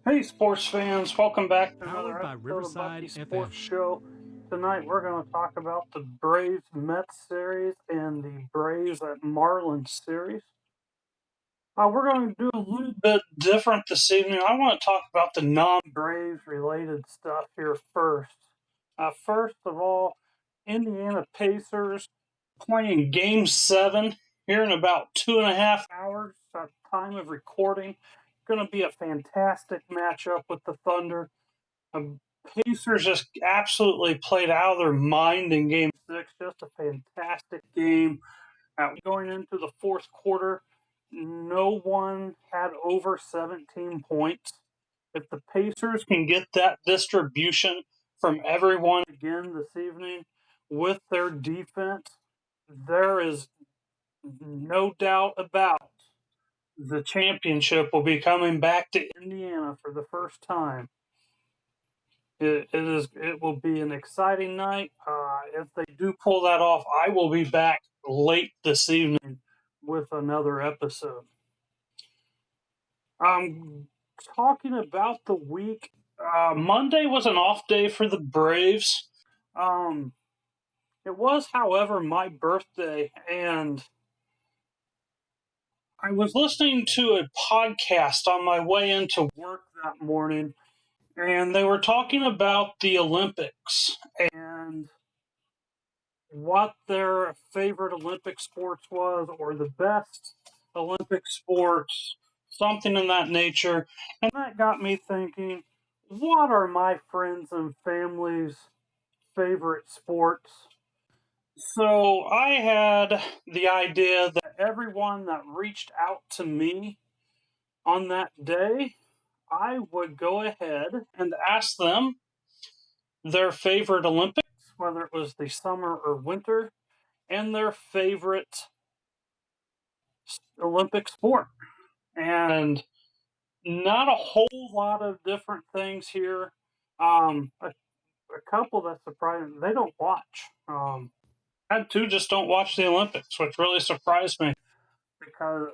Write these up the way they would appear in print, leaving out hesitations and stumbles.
Hey, sports fans, welcome back to another Powered by episode of Riverside Bucky Sports FM. Show. Tonight we're going to talk about the Braves Mets series and the Braves at Marlins series. We're going to do a little bit different this evening. I want to talk about the non-Braves related stuff here first. First of all, Indiana Pacers playing Game 7 here in about 2.5 hours at the time of recording. Going to be a fantastic matchup with the Thunder. The Pacers just absolutely played out of their mind in Game 6. Just a fantastic game. Going into the fourth quarter, no one had over 17 points. If the Pacers can get that distribution from everyone again this evening with their defense, there is no doubt about the championship will be coming back to Indiana for the first time. It will be an exciting night. If they do pull that off, I will be back late this evening with another episode. Talking about the week, Monday was an off day for the Braves. It was, however, my birthday, and I was listening to a podcast on my way into work that morning, and they were talking about the Olympics and what their favorite Olympic sports was, or the best Olympic sports, something in that nature. And that got me thinking, what are my friends and family's favorite sports? So I had the idea that everyone that reached out to me on that day, I would go ahead and ask them their favorite Olympics, whether it was the summer or winter, and their favorite Olympic sport. And not a whole lot of different things here. A couple that surprised me, they don't watch. I had two just don't watch the Olympics, which really surprised me because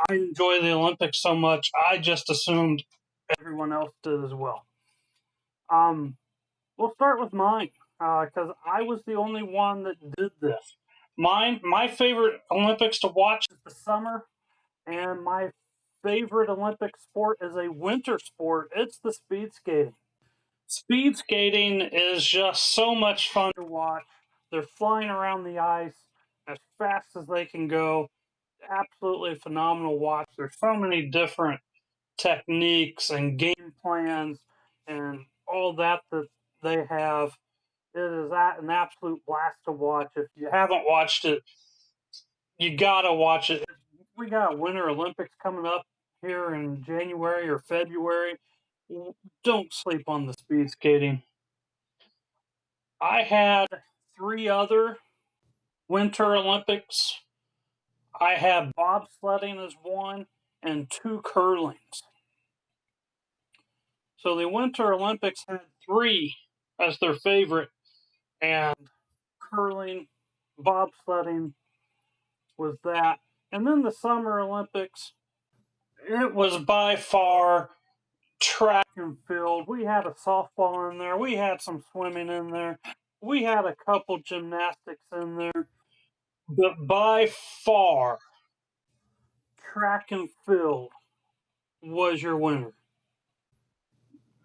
I enjoy the Olympics so much. I just assumed everyone else did as well. We'll start with mine because I was the only one that did this. My favorite Olympics to watch is the summer, and my favorite Olympic sport is a winter sport. It's the speed skating. Speed skating is just so much fun to watch. They're flying around the ice as fast as they can go. Absolutely phenomenal watch. There's so many different techniques and game plans and all that they have. It is an absolute blast to watch. If you haven't watched it, you gotta watch it. We got Winter Olympics coming up here in January or February. Don't sleep on the speed skating. I had three other Winter Olympics. I had bobsledding as one and two curlings. So the Winter Olympics had three as their favorite, and curling, bobsledding was that. And then the Summer Olympics, it was by far track and field. We had a softball in there. We had some swimming in there. We had a couple gymnastics in there. But by far, track and field was your winner.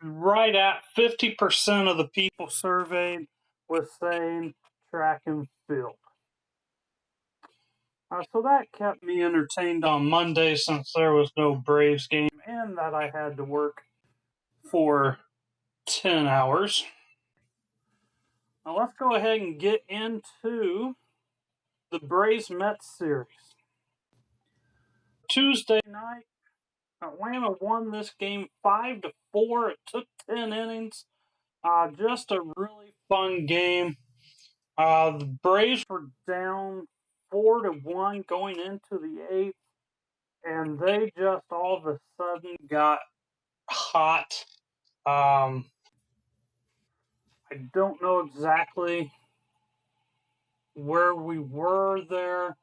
Right at 50% of the people surveyed was saying track and field. So that kept me entertained on Monday since there was no Braves game and that I had to work for 10 hours. Now let's go ahead and get into the Braves Mets series. Tuesday night, Atlanta won this game 5-4. It took 10 innings. Just a really fun game. The Braves were down 4-1 going into the eighth, and they just all of a sudden got hot. I don't know exactly where we were there.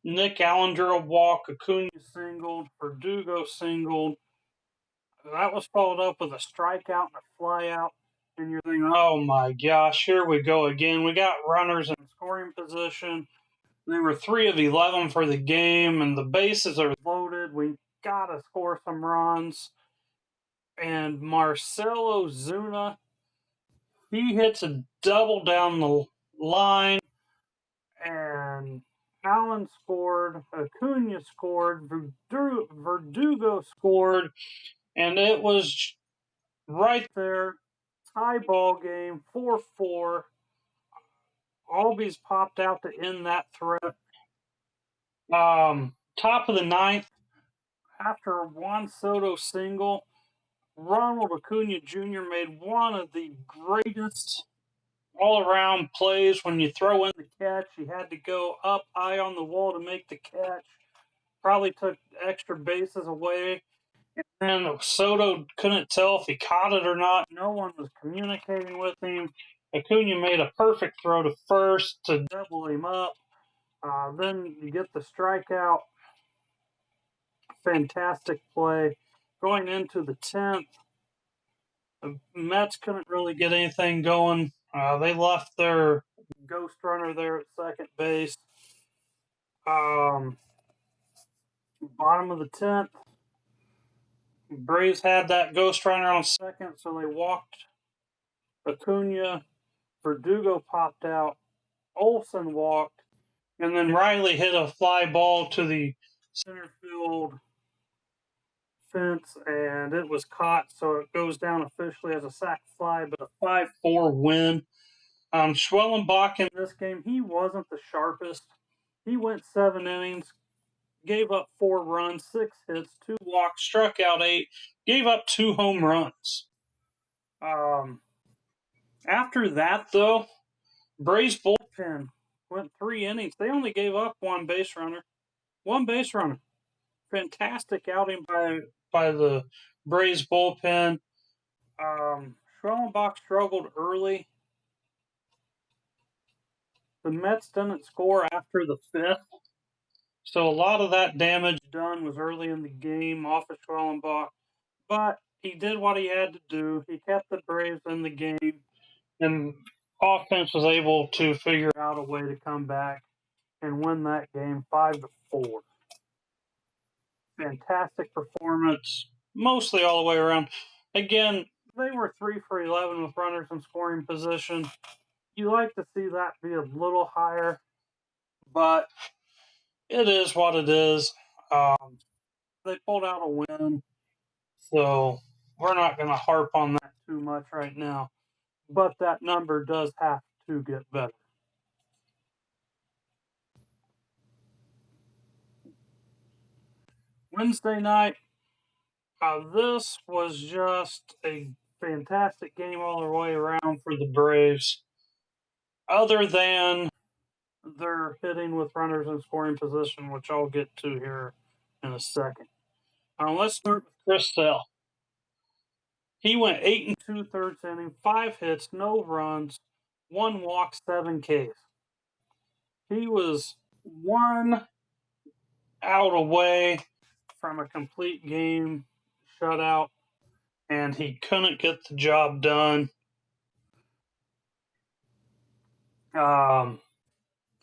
Nick Allen drew a walk, Acuna singled, Verdugo singled. That was followed up with a strikeout and a flyout. And you're thinking, oh my gosh, here we go again. We got runners in scoring position. They were 3 of 11 for the game, and the bases are loaded. We got to score some runs. And Marcell Ozuna, he hits a double down the line, and Allen scored, Acuna scored, Verdugo scored, and it was right there. Tie ball game, 4-4. Albies popped out to end that threat. Top of the ninth, after a Juan Soto single, Ronald Acuna Jr. made one of the greatest all-around plays. When you throw in the catch, he had to go up high on the wall to make the catch. Probably took extra bases away. And Soto couldn't tell if he caught it or not. No one was communicating with him. Acuna made a perfect throw to first to double him up. Then you get the strikeout. Fantastic play. Going into the 10th, the Mets couldn't really get anything going. They left their ghost runner there at second base. Bottom of the 10th, Braves had that ghost runner on second, so they walked Acuna. Verdugo popped out. Olson walked. And then Riley hit a fly ball to the center field fence, and it was caught, so it goes down officially as a sac fly, but a 5-4 win. Schwellenbach in this game, he wasn't the sharpest. He went 7 innings, gave up 4 runs, 6 hits, 2 walks, struck out 8, gave up 2 home runs. After that, though, Braves bullpen went 3 innings. They only gave up 1 base runner. 1 base runner. Fantastic outing by the Braves bullpen. Schwellenbach struggled early. The Mets didn't score after the 5th. So a lot of that damage done was early in the game off of Schwellenbach. But he did what he had to do. He kept the Braves in the game. And offense was able to figure out a way to come back and win that game 5-4. Fantastic performance, mostly all the way around. Again, they were 3 for 11 with runners in scoring position. You like to see that be a little higher, but it is what it is. They pulled out a win, so we're not going to harp on that too much right now. But that number does have to get better. Wednesday night, this was just a fantastic game all the way around for the Braves. Other than their hitting with runners in scoring position, which I'll get to here in a second. Let's start with Chris Sale. He went 8 2/3 innings, 5 hits, no runs, 1 walk, 7 Ks. He was 1 out away from a complete game shutout, and he couldn't get the job done.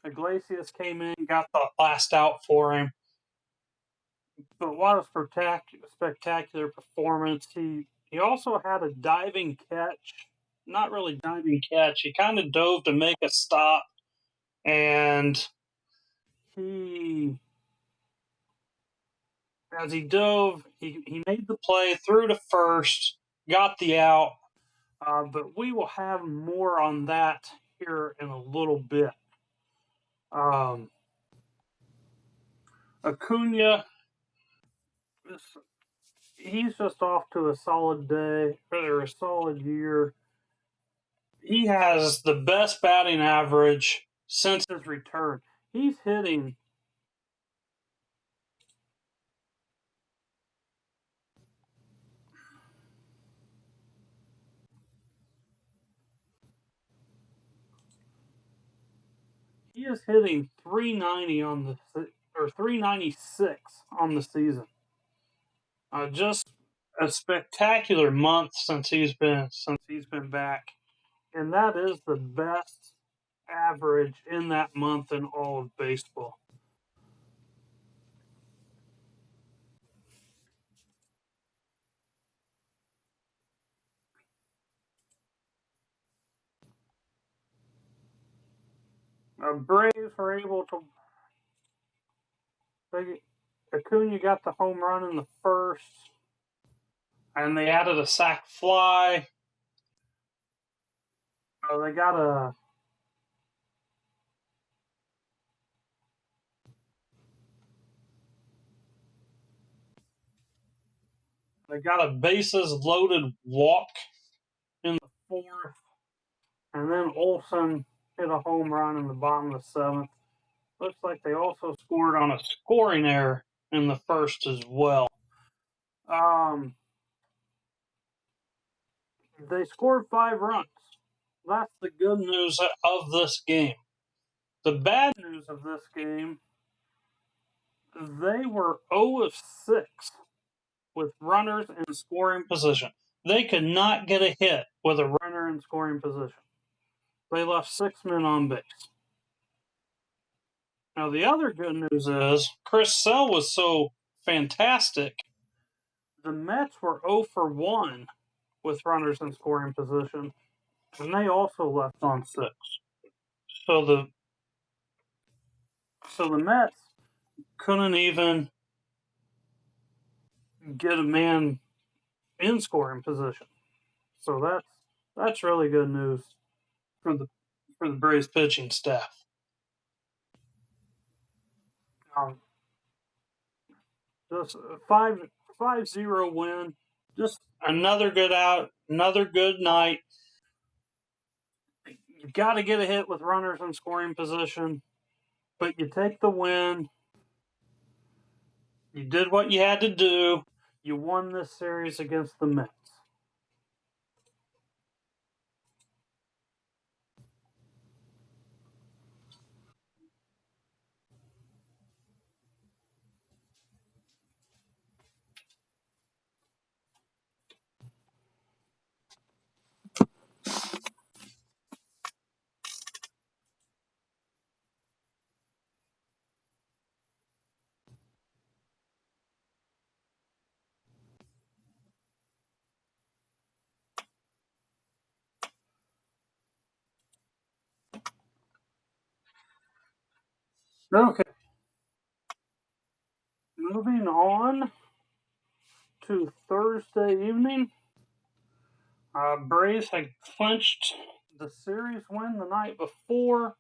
Iglesias came in, got the last out for him. But what a spectacular performance. He also had a diving catch. Not really diving catch. He kind of dove to make a stop. And as he dove, he made the play, threw to first, got the out. But we will have more on that here in a little bit. Acuna, he's just off to a solid day, or a solid year. He has the best batting average since his return. He's hitting he is hitting 390 on the or 396 on the season. Just a spectacular month since he's been back, and that is the best average in that month in all of baseball. Braves were able to. Acuna got the home run in the first, and they added a sac fly. They got a bases loaded walk in the fourth, and then Olson hit a home run in the bottom of the seventh. Looks like they also scored on a scoring error in the first as well. They scored 5 runs. That's the good news of this game. The bad news of this game, they were 0 of 6 with runners in scoring position. They could not get a hit with a runner in scoring position. They left 6 men on base. Now, the other good news is Chris Sale was so fantastic. The Mets were 0 for 1 with runners in scoring position, and they also left on 6. So the Mets couldn't even get a man in scoring position. So that's really good news for the Braves pitching staff. Just a 5-0 win. Just another good night. You got to get a hit with runners in scoring position, but you take the win. You did what you had to do. You won this series against the Mets. Okay. Moving on to Thursday evening. Braves had clinched the series win the night before.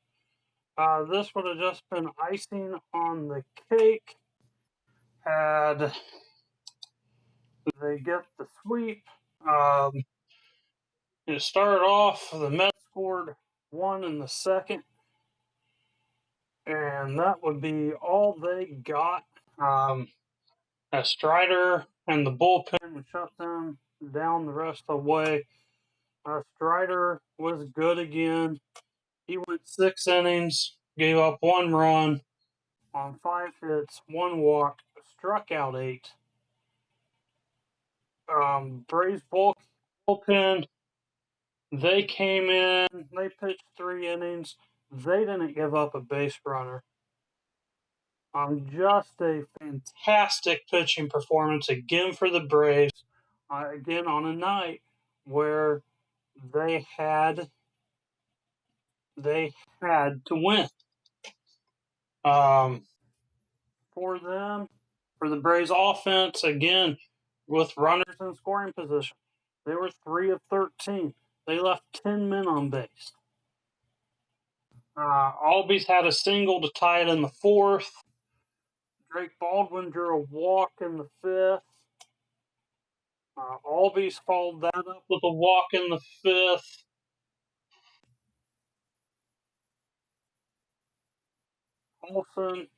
This would have just been icing on the cake had they get the sweep. It started off, the Mets scored 1 in the second, and that would be all they got. Strider and the bullpen would shut them down the rest of the way. Strider was good again. He went 6 innings, gave up 1 run on 5 hits, 1 walk, struck out 8. Braves bullpen, they came in, they pitched 3 innings. They didn't give up a base runner. Just a fantastic pitching performance again for the Braves. Again, on a night where they had to win. For the Braves offense, again, with runners in scoring position, they were 3 of 13. They left 10 men on base. Albies had a single to tie it in the 4th. Drake Baldwin drew a walk in the 5th. Albies followed that up with a walk in the 5th. Olson,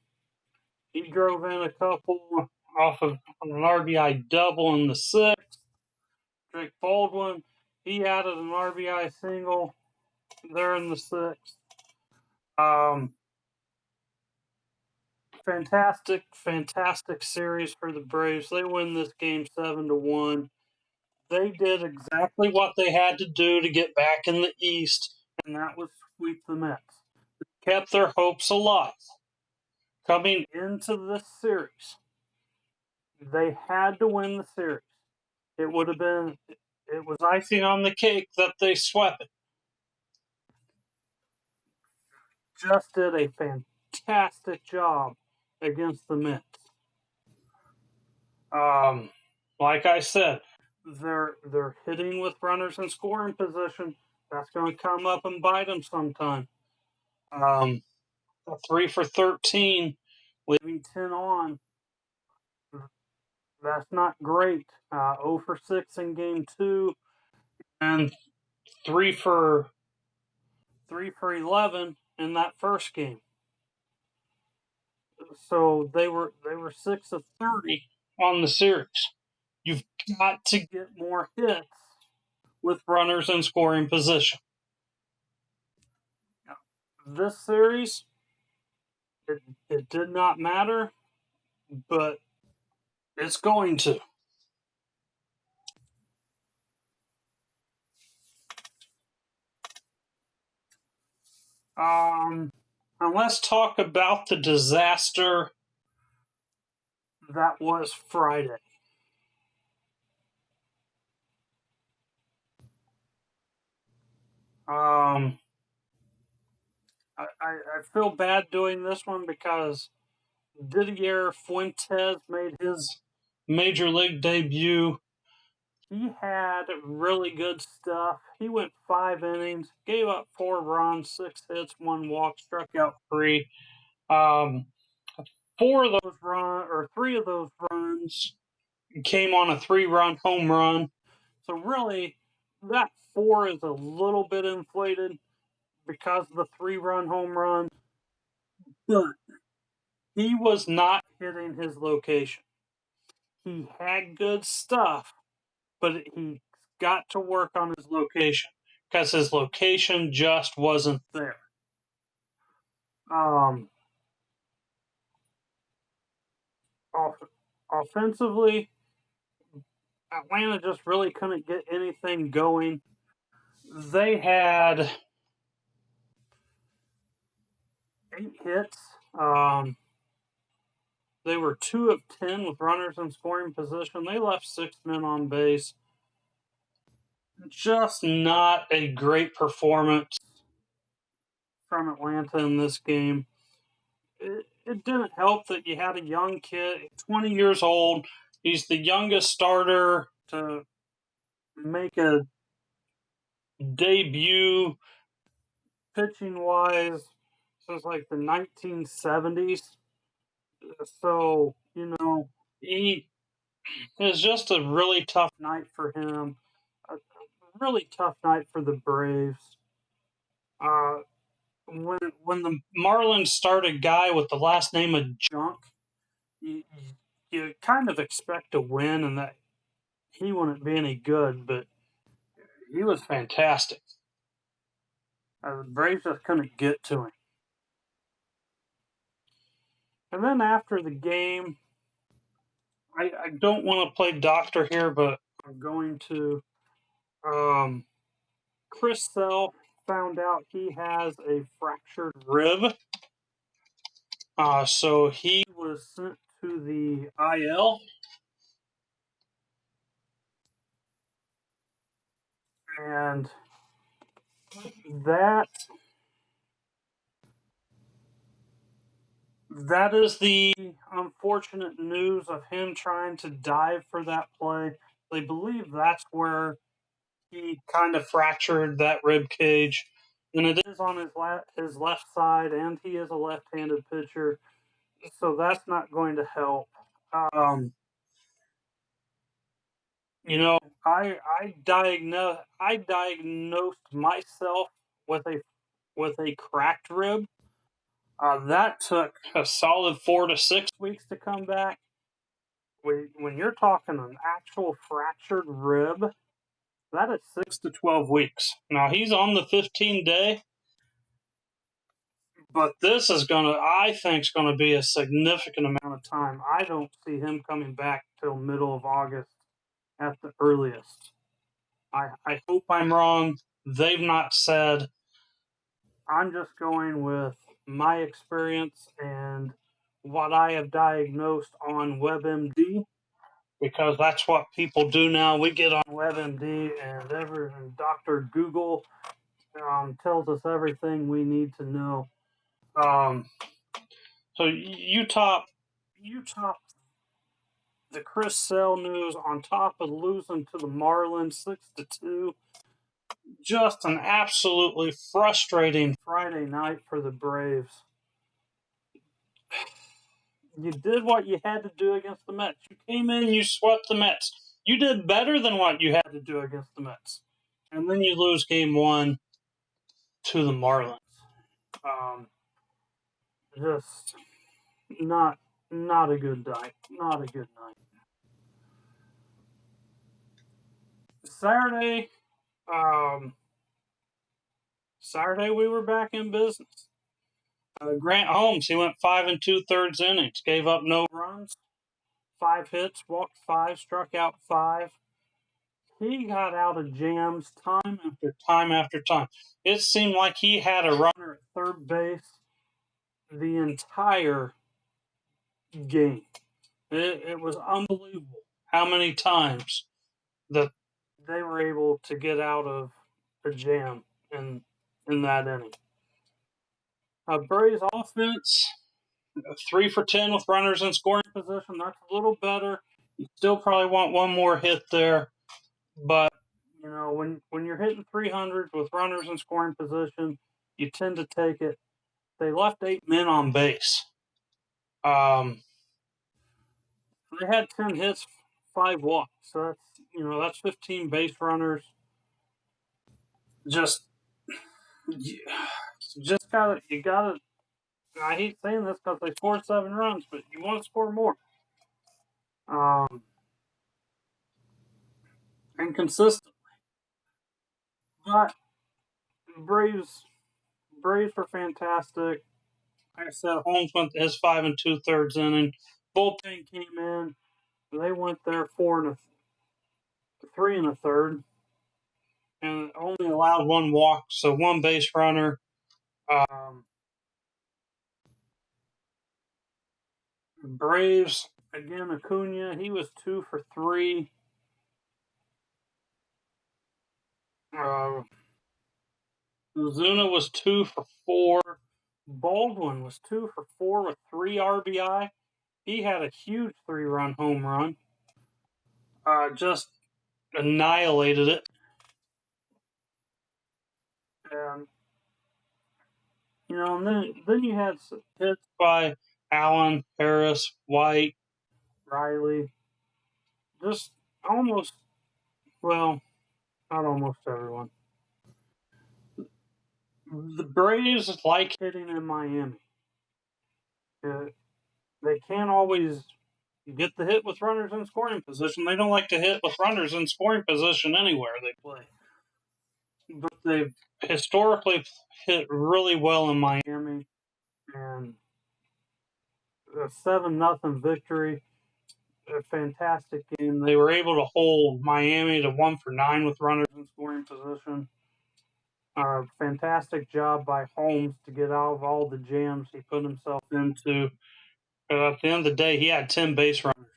he drove in a couple off of an RBI double in the 6th. Drake Baldwin, he added an RBI single there in the 6th. fantastic, fantastic series for the Braves. They win this game 7-1. They did exactly what they had to do to get back in the East, and that was sweep the Mets. They kept their hopes alive. Coming into this series, they had to win the series. It was icing on the cake that they swept it. Just did a fantastic job against the Mets. Like I said, they're hitting with runners in scoring position. That's going to come up and bite them sometime. 3 for 13, leaving 10 on. That's not great. 0 for 6 in game 2, and 3 for 11 in that first game. So they were 6 of 30 on the series. You've got to get more hits with runners in scoring position. This series, it did not matter, but it's going to. And let's talk about the disaster that was Friday. I feel bad doing this one because Didier Fuentes made his major league debut. He had really good stuff. He went 5 innings, gave up 4 runs, 6 hits, 1 walk, struck out 3. 3 of those runs came on a 3-run home run. So really, that 4 is a little bit inflated because of the 3-run home run. But he was not hitting his location. He had good stuff, but he got to work on his location because his location just wasn't there. Offensively, Atlanta just really couldn't get anything going. They had 8 hits. They were 2 of 10 with runners in scoring position. They left 6 men on base. Just not a great performance from Atlanta in this game. It didn't help that you had a young kid, 20 years old. He's the youngest starter to make a debut pitching-wise since like the 1970s. So, it was just a really tough night for him. A really tough night for the Braves. When the Marlins start a guy with the last name of Junk, you kind of expect a win and that he wouldn't be any good, but he was fantastic. The Braves just couldn't get to him. And then after the game, I don't want to play doctor here, but I'm going to. Chris Sale found out he has a fractured rib. So he was sent to the IL. And that is the unfortunate news of him trying to dive for that play. They believe that's where he kind of fractured that rib cage, and it is on his left side, and he is a left-handed pitcher, so that's not going to help. I diagnosed myself with a cracked rib. That took a solid 4 to 6 weeks to come back. When you're talking an actual fractured rib, that is 6 to 12 weeks. Now, he's on the 15-day, But this is I think, is gonna be a significant amount of time. I don't see him coming back till middle of August at the earliest. I hope I'm wrong. They've not said. I'm just going with my experience and what I have diagnosed on WebMD, because that's what people do now. We get on WebMD and Dr. Google tells us everything we need to know. So you top the Chris Sale news on top of losing to the Marlins 6-2. Just an absolutely frustrating Friday night for the Braves. You did what you had to do against the Mets. You came in, you swept the Mets. You did better than what you had to do against the Mets. And then you lose game 1 to the Marlins. Just not a good night. Not a good night. Saturday, we were back in business. Grant Holmes, he went 5 2/3 innings, gave up no runs, 5 hits, walked 5, struck out 5. He got out of jams time after time after time. It seemed like he had a runner at third base the entire game. It was unbelievable how many times that they were able to get out of a jam in that inning. Braves offense, 3 for 10 with runners in scoring position. That's a little better. You still probably want one more hit there, but you know, when you're hitting 300s with runners in scoring position, you tend to take it. They left 8 men on base. They had 10 hits, 5 walks. So that's 15 base runners. Just gotta. I hate saying this because they scored 7 runs, but you want to score more. And consistently. But Braves were fantastic. Like I said, Holmes went his 5 2/3 inning. Bullpen came in. They went there 3 1/3, and only allowed 1 walk, so 1 base runner. Braves again. Acuna, he was 2 for 3. Ozuna was 2 for 4. Baldwin was 2 for 4 with 3 RBI. He had a huge 3-run home run. Just annihilated it. And and then you had hits by Allen, Harris, White, Riley. Just almost, well, not almost everyone. The Braves like hitting in Miami. They can't always get the hit with runners in scoring position. They don't like to hit with runners in scoring position anywhere they play. But they've historically hit really well in Miami. And a 7-0 victory. A fantastic game. They were able to hold Miami to 1 for 9 with runners in scoring position. Fantastic job by Holmes to get out of all the jams he put himself into. At the end of the day, he had 10 base runners.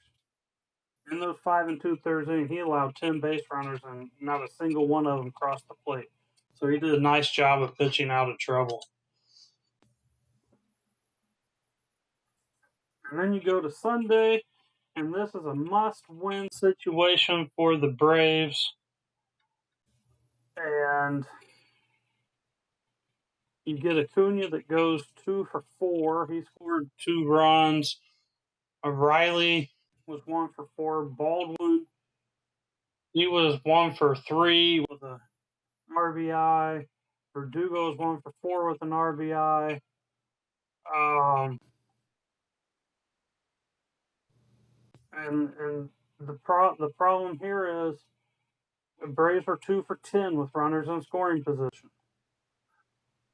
In those 5 2/3 innings, he allowed 10 base runners, and not a single one of them crossed the plate. So he did a nice job of pitching out of trouble. And then you go to Sunday, and this is a must-win situation for the Braves. And you get Acuna that goes 2 for 4. He scored 2 runs. Riley was 1 for 4. Baldwin, he was 1 for 3 with an RBI. Verdugo was 1 for 4 with an RBI. And the problem here is the Braves are 2 for 10 with runners in scoring position.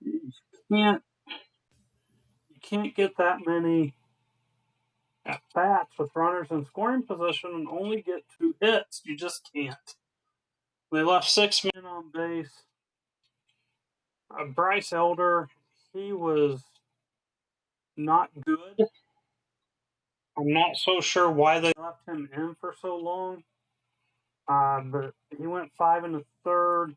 You can't can't get that many at bats with runners in scoring position and only get 2 hits. You just can't. They left 6 men on base. Bryce Elder, he was not good. I'm not so sure why they left him in for so long. But he went 5 1/3.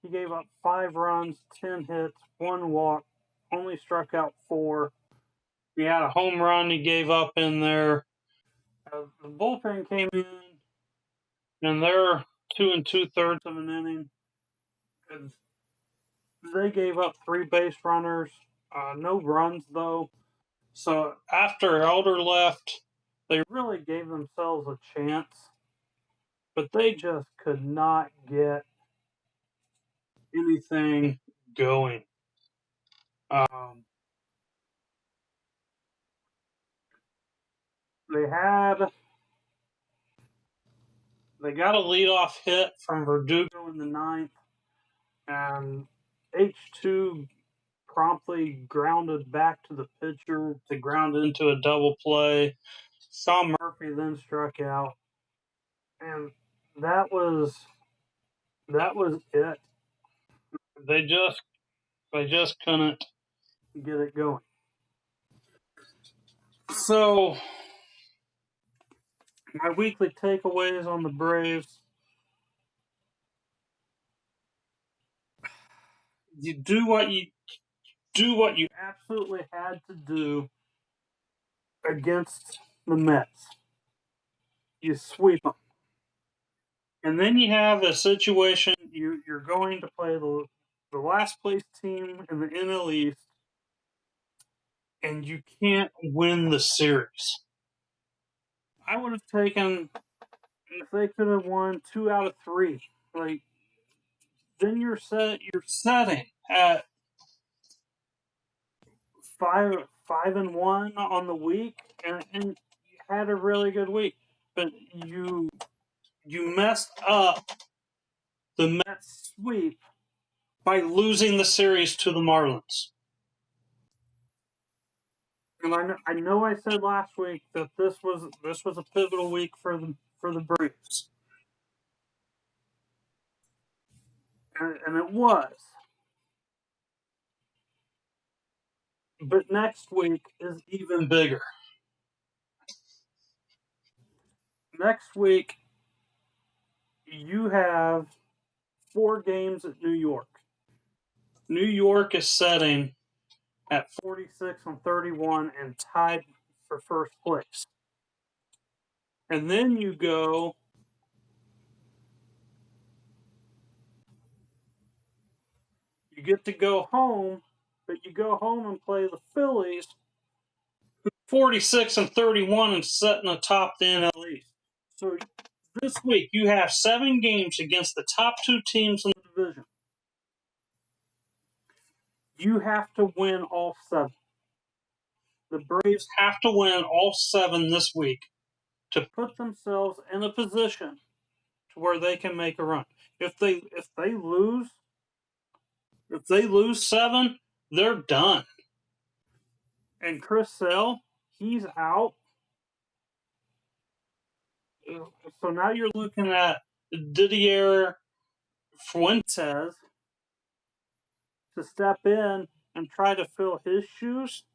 He gave up 5 runs, 10 hits, 1 walk, only struck out 4. He had a home run he gave up in there. The bullpen came in, and they're 2 2/3 of an inning. They gave up 3 base runners, no runs though. So after Elder left, they really gave themselves a chance, but they just could not get anything going. They got a leadoff hit from Verdugo in the 9th, and H2 promptly grounded back to the pitcher to ground into a double play. Sean Murphy then struck out, and that was it. They just couldn't get it going. So my weekly takeaways on the Braves: you do what you absolutely had to do against the Mets. You sweep them, and then you have a situation you're going to play the last place team in the NL East, and you can't win the series. I would have taken, if they could have won 2 out of 3. Like, then you're setting at 5-1 on the week, and you had a really good week, but you messed up the Mets sweep by losing the series to the Marlins. And I know I said last week that this was a pivotal week for the Braves, and it was. But next week is even bigger. Next week, you have 4 games at New York. New York is setting at 46-31 and tied for first place. And then you get to go home, but you go home and play the Phillies, 46-31 and setting atop the NL East. So this week you have 7 games against the top 2 teams in the division. You have to win all 7. The Braves have to win all 7 this week to put themselves in a position to where they can make a run. If they lose 7, they're done. And Chris Sale, he's out. So now you're looking at Didier Fuentes to step in and try to fill his shoes.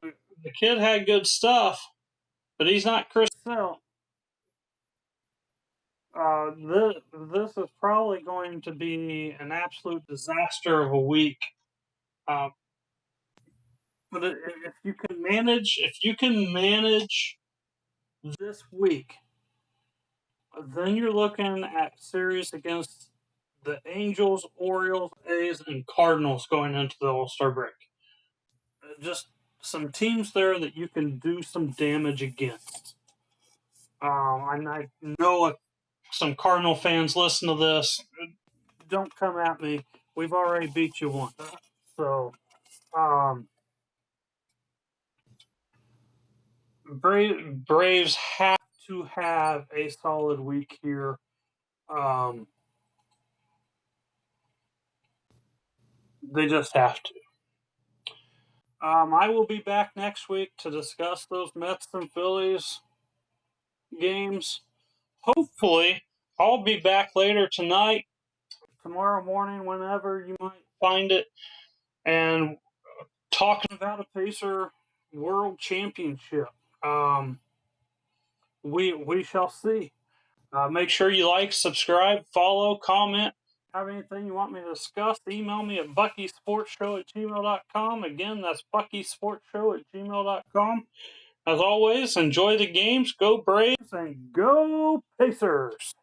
The kid had good stuff, but he's not Chris Sale. This is probably going to be an absolute disaster of a week. But if you can manage this week, then you're looking at series against the Angels, Orioles, A's, and Cardinals going into the All-Star break. Just some teams there that you can do some damage against. And I know some Cardinal fans listen to this. Don't come at me. We've already beat you once. So, Braves have to have a solid week here. They just have to. I will be back next week to discuss those Mets and Phillies games. Hopefully, I'll be back later tonight, tomorrow morning, whenever you might find it, and talking about a Pacer World Championship. We shall see. Make sure you like, subscribe, follow, comment. Have anything you want me to discuss, email me at buckysportshow@gmail.com. Again, that's buckysportshow@gmail.com. As always, enjoy the games, go Braves, and go Pacers!